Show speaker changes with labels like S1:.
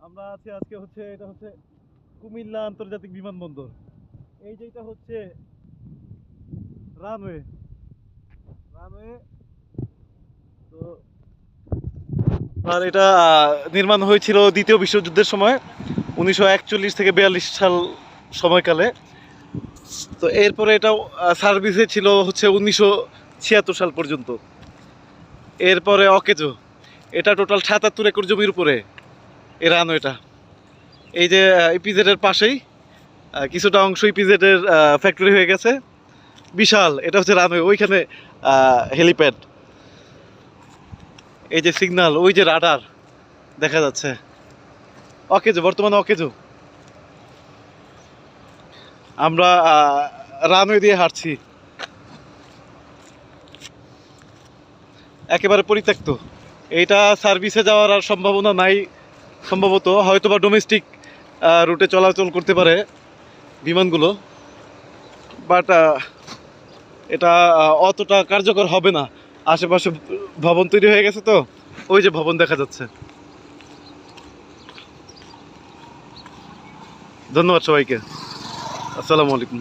S1: আমরা আছি আজকে হচ্ছে এটা হচ্ছে কুমিল্লা আন্তর্জাতিক বিমানবন্দর। এই যেটা হচ্ছে রানওয়ে রানওয়ে তো আর এটা নির্মাণ হয়েছিল দ্বিতীয় বিশ্বযুদ্ধের সময় 1941 থেকে 42 সাল সময়কালে। তো এরপরে এটা সার্ভিসে ছিল হচ্ছে 1976 সাল পর্যন্ত। এরপরে অকেজো, এটা টোটাল 77 একর জমির উপরে এই রানওয়েটা। এই যে ইপিজেডের পাশেই কিছুটা অংশ ইপিজেডের ফ্যাক্টরি হয়ে গেছে, বিশাল। এটা হচ্ছে রানওয়ে, ওইখানে হেলিপ্যাড, এই যে সিগন্যাল, ওই যে রাডার দেখা যাচ্ছে। অকেজো, বর্তমানে অকেজো। আমরা রানওয়ে দিয়ে হাঁটছি, একেবারে পরিত্যক্ত। এইটা সার্ভিসে যাওয়ার আর সম্ভাবনা নাই সম্ভবত, হয়তো বা ডোমেস্টিক রুটে চলাচল করতে পারে বিমানগুলো, বাট এটা অতটা কার্যকর হবে না। আশেপাশে ভবন তৈরি হয়ে গেছে, তো ওই যে ভবন দেখা যাচ্ছে। ধন্যবাদ সবাইকে, আসসালামু আলাইকুম।